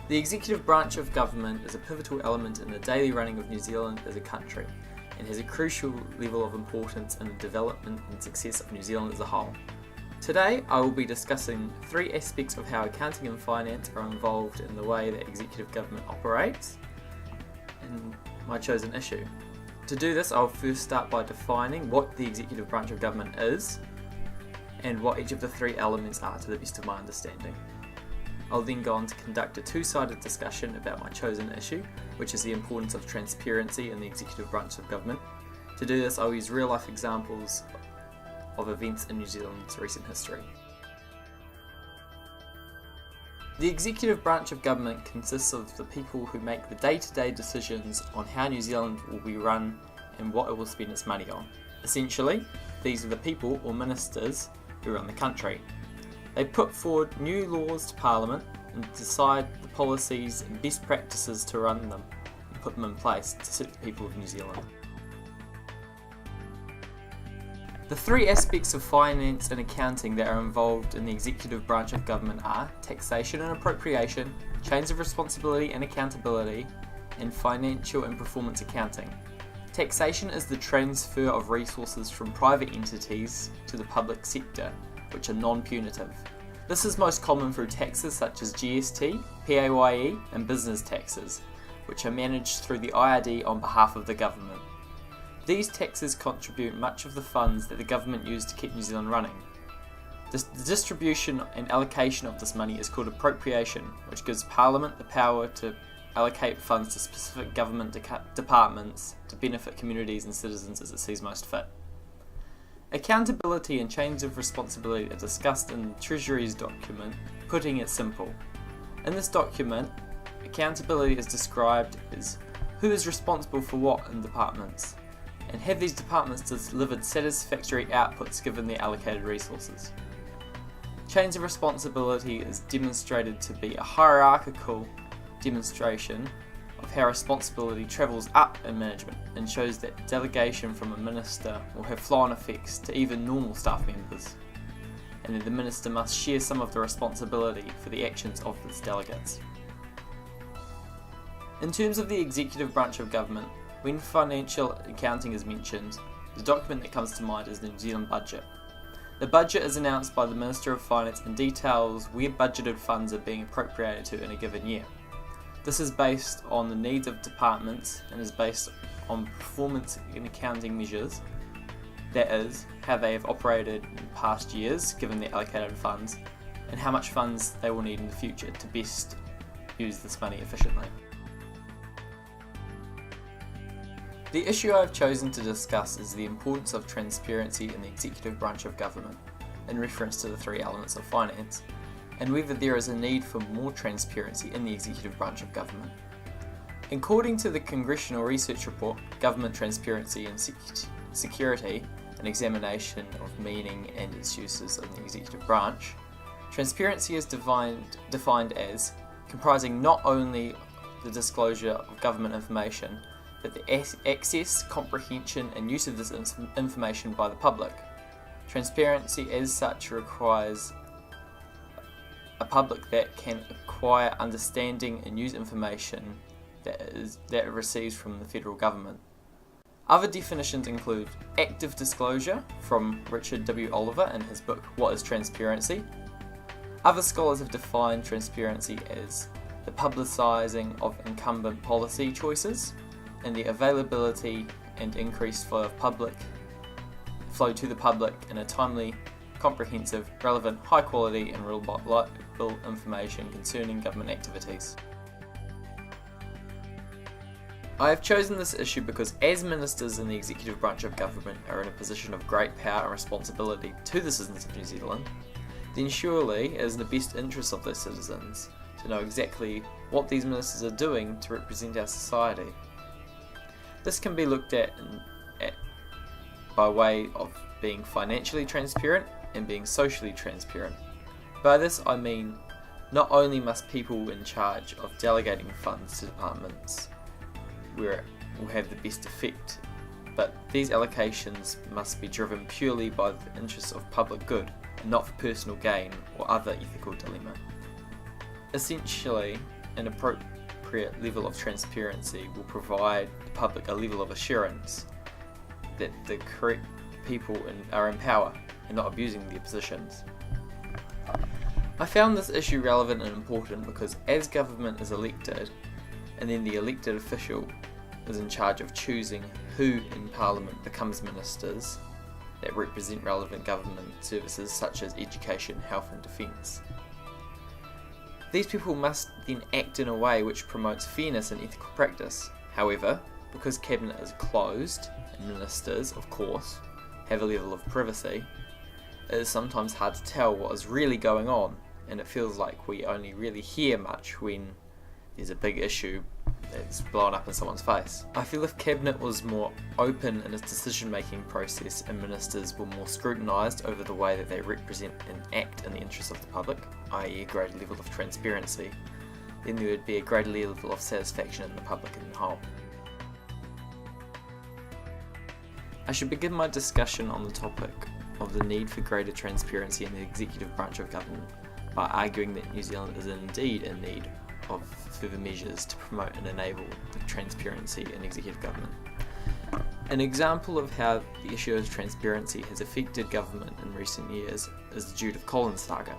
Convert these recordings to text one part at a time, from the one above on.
The executive branch of government is a pivotal element in the daily running of New Zealand as a country and has a crucial level of importance in the development and success of New Zealand as a whole. Today I will be discussing three aspects of how accounting and finance are involved in the way that executive government operates and my chosen issue. To do this, I'll first start by defining what the executive branch of government is and what each of the three elements are to the best of my understanding. I'll then go on to conduct a two-sided discussion about my chosen issue, which is the importance of transparency in the executive branch of government. To do this, I'll use real-life examples of events in New Zealand's recent history. The executive branch of government consists of the people who make the day-to-day decisions on how New Zealand will be run and what it will spend its money on. Essentially, these are the people or ministers who run the country. They put forward new laws to Parliament and decide the policies and best practices to run them and put them in place to suit the people of New Zealand. The three aspects of finance and accounting that are involved in the executive branch of government are taxation and appropriation, chains of responsibility and accountability, and financial and performance accounting. Taxation is the transfer of resources from private entities to the public sector, which are non-punitive. This is most common through taxes such as GST, PAYE, and business taxes, which are managed through the IRD on behalf of the government. These taxes contribute much of the funds that the government use to keep New Zealand running. The distribution and allocation of this money is called appropriation, which gives Parliament the power to allocate funds to specific government departments to benefit communities and citizens as it sees most fit. Accountability and chains of responsibility are discussed in the Treasury's document, Putting It Simple. In this document, accountability is described as who is responsible for what in departments, and have these departments delivered satisfactory outputs given their allocated resources. Chains of responsibility is demonstrated to be a hierarchical demonstration of how responsibility travels up in management and shows that delegation from a minister will have flow-on effects to even normal staff members, and that the minister must share some of the responsibility for the actions of his delegates. In terms of the executive branch of government, when financial accounting is mentioned, the document that comes to mind is the New Zealand budget. The budget is announced by the Minister of Finance and details where budgeted funds are being appropriated to in a given year. This is based on the needs of departments and is based on performance in accounting measures, that is, how they have operated in past years given their allocated funds, and how much funds they will need in the future to best use this money efficiently. The issue I have chosen to discuss is the importance of transparency in the executive branch of government, in reference to the three elements of finance, and whether there is a need for more transparency in the executive branch of government. According to the Congressional Research Report, Government Transparency and Security, an examination of meaning and its uses in the executive branch, transparency is defined as comprising not only the disclosure of government information, but the access, comprehension and use of this information by the public. Transparency as such requires a public that can acquire understanding and use information that it receives from the federal government. Other definitions include active disclosure from Richard W. Oliver in his book What is Transparency? Other scholars have defined transparency as the publicising of incumbent policy choices and the availability and increased flow to the public in a timely, comprehensive, relevant, high quality and reliable information concerning government activities. I have chosen this issue because as ministers in the executive branch of government are in a position of great power and responsibility to the citizens of New Zealand, then surely it is in the best interest of those citizens to know exactly what these ministers are doing to represent our society. This can be looked at by way of being financially transparent and being socially transparent. By this I mean not only must people in charge of delegating funds to departments where it will have the best effect, but these allocations must be driven purely by the interests of public good and not for personal gain or other ethical dilemma. Essentially, an appropriate level of transparency will provide the public a level of assurance that the correct people are in power and not abusing their positions. I found this issue relevant and important because as government is elected, and then the elected official is in charge of choosing who in Parliament becomes ministers that represent relevant government services such as education, health and defence. These people must then act in a way which promotes fairness and ethical practice. However, because Cabinet is closed, and ministers, of course, have a level of privacy, it is sometimes hard to tell what is really going on, and it feels like we only really hear much when there's a big issue that's blown up in someone's face. I feel if Cabinet was more open in its decision-making process and ministers were more scrutinised over the way that they represent and act in the interests of the public, i.e. a greater level of transparency, then there would be a greater level of satisfaction in the public in the whole. I should begin my discussion on the topic of the need for greater transparency in the executive branch of government by arguing that New Zealand is indeed in need of further measures to promote and enable the transparency in executive government. An example of how the issue of transparency has affected government in recent years is the Judith Collins saga.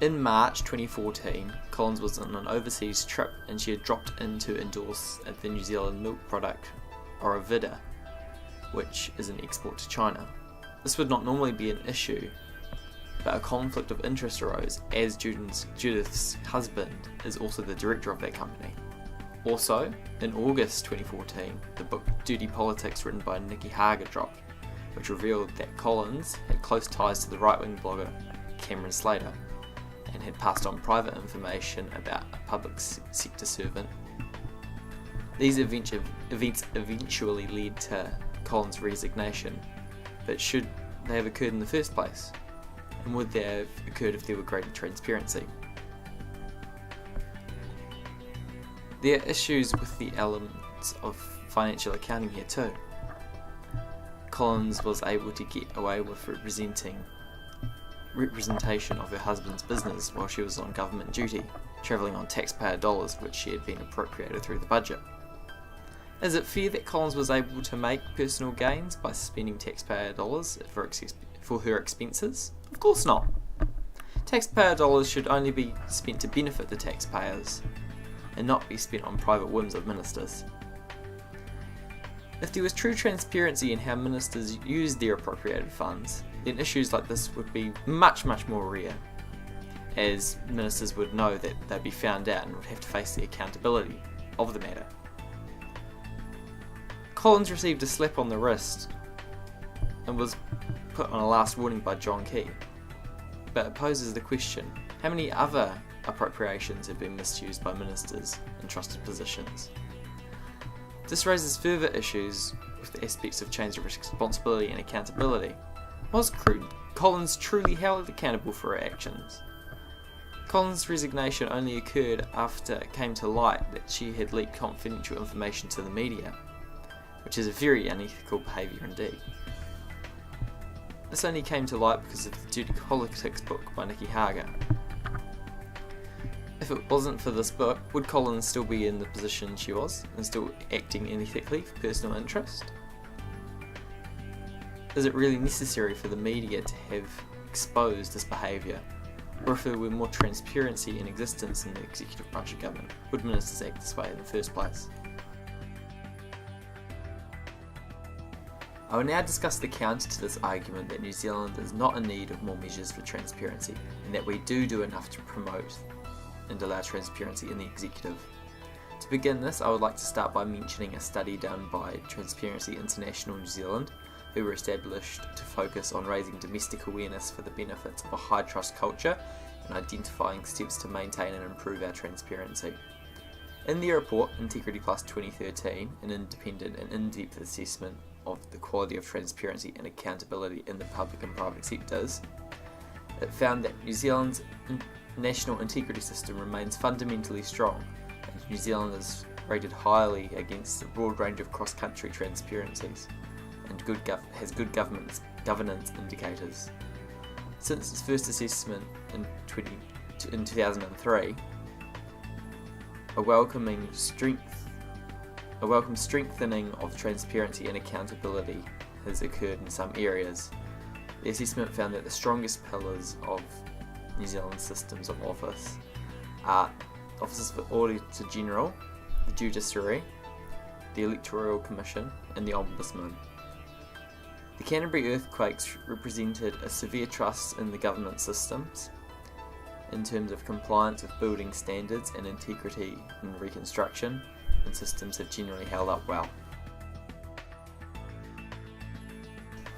In March 2014, Collins was on an overseas trip and she had dropped in to endorse the New Zealand milk product Orovida, which is an export to China. This would not normally be an issue, but a conflict of interest arose as Judith's husband is also the director of that company. Also, in August 2014, the book Dirty Politics written by Nikki Hager dropped, which revealed that Collins had close ties to the right-wing blogger Cameron Slater and had passed on private information about a public sector servant. These events eventually led to Collins' resignation, but should they have occurred in the first place? And would they have occurred if there were greater transparency? There are issues with the elements of financial accounting here too. Collins was able to get away with representation of her husband's business while she was on government duty, travelling on taxpayer dollars which she had been appropriated through the budget. Is it fair that Collins was able to make personal gains by spending taxpayer dollars for her expenses? Of course not. Taxpayer dollars should only be spent to benefit the taxpayers and not be spent on private whims of ministers. If there was true transparency in how ministers use their appropriated funds, then issues like this would be much more rare, as ministers would know that they'd be found out and would have to face the accountability of the matter. Collins received a slap on the wrist and was put on a last warning by John Key, but it poses the question, how many other appropriations have been misused by ministers in trusted positions? This raises further issues with the aspects of change of responsibility and accountability. Was Collins truly held accountable for her actions? Collins' resignation only occurred after it came to light that she had leaked confidential information to the media, which is a very unethical behaviour indeed. This only came to light because of the Dirty Politics book by Nikki Hager. If it wasn't for this book, would Collins still be in the position she was and still acting unethically for personal interest? Is it really necessary for the media to have exposed this behaviour? Or if there were more transparency in existence in the executive branch of government, would ministers act this way in the first place? I will now discuss the counter to this argument that New Zealand is not in need of more measures for transparency, and that we do enough to promote and allow transparency in the executive. To begin this, I would like to start by mentioning a study done by Transparency International New Zealand, who were established to focus on raising domestic awareness for the benefits of a high trust culture and identifying steps to maintain and improve our transparency. In their report, Integrity Plus 2013, an independent and in-depth assessment of the quality of transparency and accountability in the public and private sectors, it found that New Zealand's national integrity system remains fundamentally strong, and New Zealand is rated highly against a broad range of cross-country transparencies and has good governance indicators. Since its first assessment in 2003, a welcome strengthening of transparency and accountability has occurred in some areas. The assessment found that the strongest pillars of New Zealand's systems of office are offices for Auditor General, the Judiciary, the Electoral Commission and the Ombudsman. The Canterbury earthquakes represented a severe trust in the government systems in terms of compliance with building standards and integrity in reconstruction, and systems have generally held up well.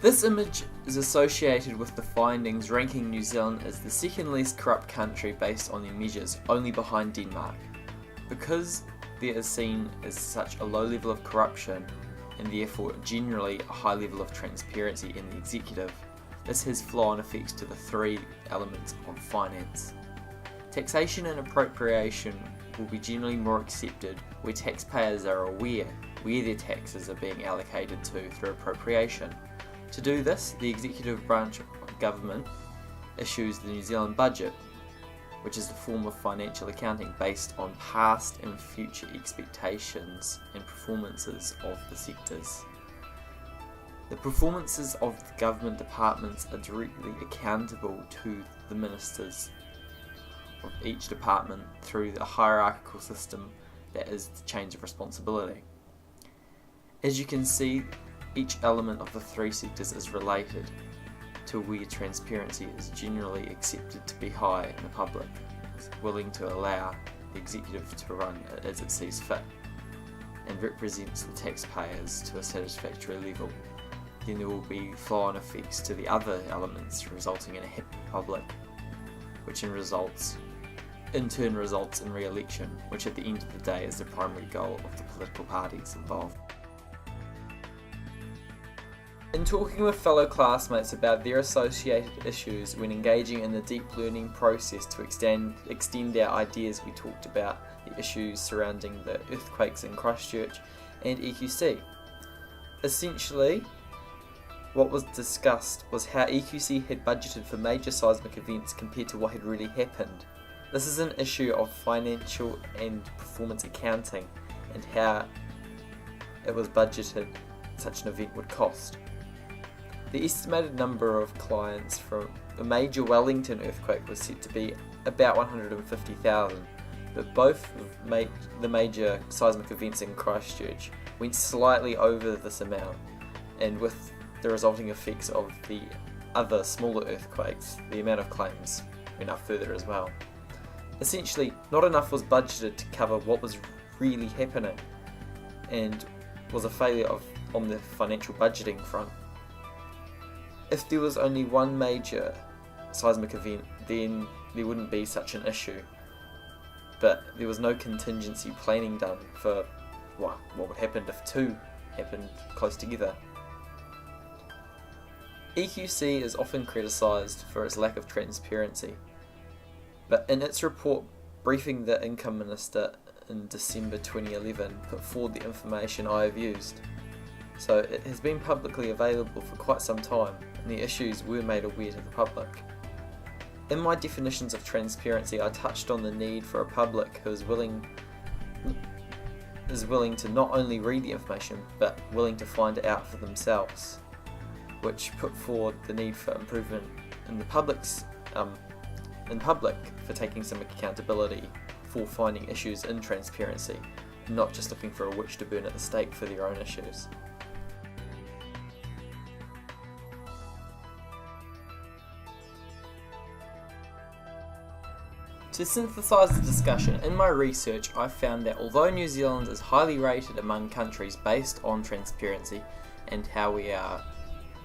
This image is associated with the findings ranking New Zealand as the second least corrupt country based on their measures, only behind Denmark. Because there is seen as such a low level of corruption and therefore generally a high level of transparency in the executive, this has flow-on effects to the three elements of finance. Taxation and appropriation will be generally more accepted where taxpayers are aware where their taxes are being allocated to through appropriation. To do this, the executive branch of government issues the New Zealand budget, which is a form of financial accounting based on past and future expectations and performances of the sectors. The performances of the government departments are directly accountable to the ministers of each department through the hierarchical system that is the change of responsibility. As you can see, each element of the three sectors is related to where transparency is generally accepted to be high in the public, willing to allow the executive to run as it sees fit, and represents the taxpayers to a satisfactory level. Then there will be flow-on effects to the other elements, resulting in a happy public, which in turn results in re-election, which at the end of the day is the primary goal of the political parties involved. In talking with fellow classmates about their associated issues when engaging in the deep learning process to extend our ideas, we talked about the issues surrounding the earthquakes in Christchurch and EQC. Essentially, what was discussed was how EQC had budgeted for major seismic events compared to what had really happened. This is an issue of financial and performance accounting and how it was budgeted such an event would cost. The estimated number of clients from the major Wellington earthquake was set to be about 150,000, but both of the major seismic events in Christchurch went slightly over this amount, and with the resulting effects of the other smaller earthquakes, the amount of claims went up further as well. Essentially, not enough was budgeted to cover what was really happening, and was a failure on the financial budgeting front. If there was only one major seismic event, then there wouldn't be such an issue. But there was no contingency planning done for what would happen if two happened close together. EQC is often criticised for its lack of transparency, but in its report briefing the Income Minister in December 2011 put forward the information I have used. So it has been publicly available for quite some time, and the issues were made aware to the public. In my definitions of transparency, I touched on the need for a public who is willing to not only read the information, but willing to find it out for themselves, which put forward the need for improvement in the public for taking some accountability for finding issues in transparency, and not just looking for a witch to burn at the stake for their own issues. To synthesise the discussion, in my research I found that although New Zealand is highly rated among countries based on transparency and how we are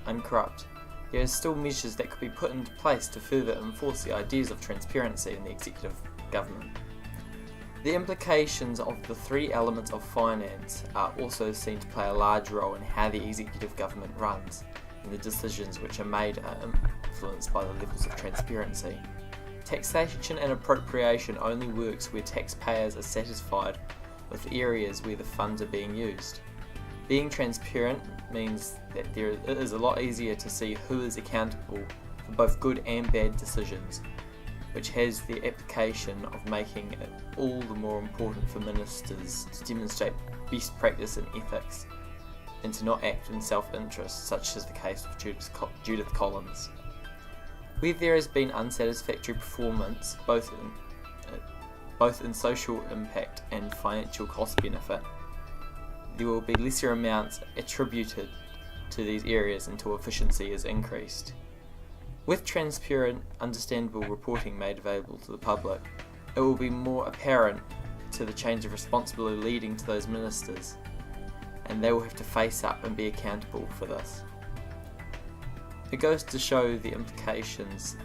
uncorrupt, there are still measures that could be put into place to further enforce the ideas of transparency in the executive government. The implications of the three elements of finance are also seen to play a large role in how the executive government runs, and the decisions which are made are influenced by the levels of transparency. Taxation and appropriation only works where taxpayers are satisfied with areas where the funds are being used. Being transparent means that it is a lot easier to see who is accountable for both good and bad decisions, which has the application of making it all the more important for ministers to demonstrate best practice in ethics and to not act in self-interest, such as the case of Judith Collins. Where there has been unsatisfactory performance, both in social impact and financial cost benefit, there will be lesser amounts attributed to these areas until efficiency is increased. With transparent, understandable reporting made available to the public, it will be more apparent to the change of responsibility leading to those ministers, and they will have to face up and be accountable for this. It goes to show the implications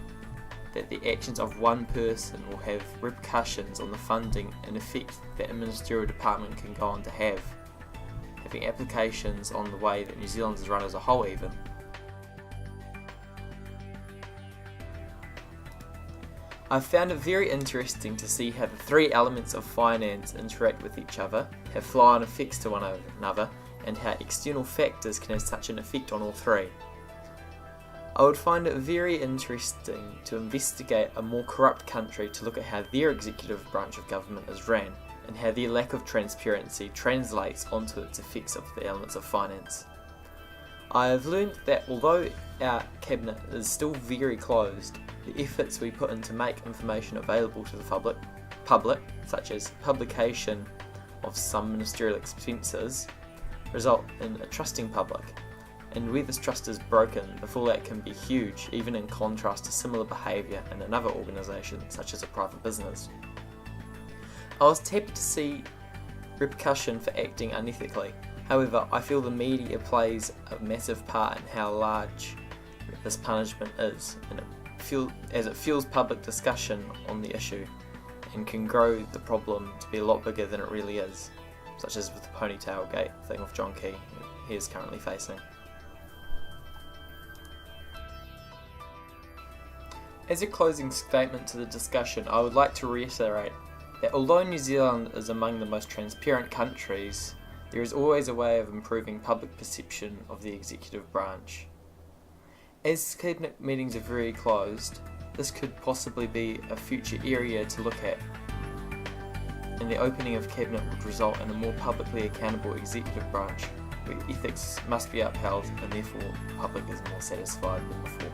that the actions of one person will have repercussions on the funding and effect that a ministerial department can go on to have, having applications on the way that New Zealand is run as a whole even. I've found it very interesting to see how the three elements of finance interact with each other, have flow-on effects to one another, and how external factors can have such an effect on all three. I would find it very interesting to investigate a more corrupt country to look at how their executive branch of government is ran, and how their lack of transparency translates onto its effects of the elements of finance. I have learned that although our cabinet is still very closed, the efforts we put in to make information available to the public, such as publication of some ministerial expenses, result in a trusting public. And where this trust is broken, the fallout can be huge, even in contrast to similar behaviour in another organisation, such as a private business. I was happy to see repercussion for acting unethically. However, I feel the media plays a massive part in how large this punishment is, and it fuels public discussion on the issue, and can grow the problem to be a lot bigger than it really is, such as with the ponytail gate thing of John Key he is currently facing. As a closing statement to the discussion, I would like to reiterate that although New Zealand is among the most transparent countries, there is always a way of improving public perception of the executive branch. As cabinet meetings are very closed, this could possibly be a future area to look at, and the opening of cabinet would result in a more publicly accountable executive branch, where ethics must be upheld and therefore the public is more satisfied than before.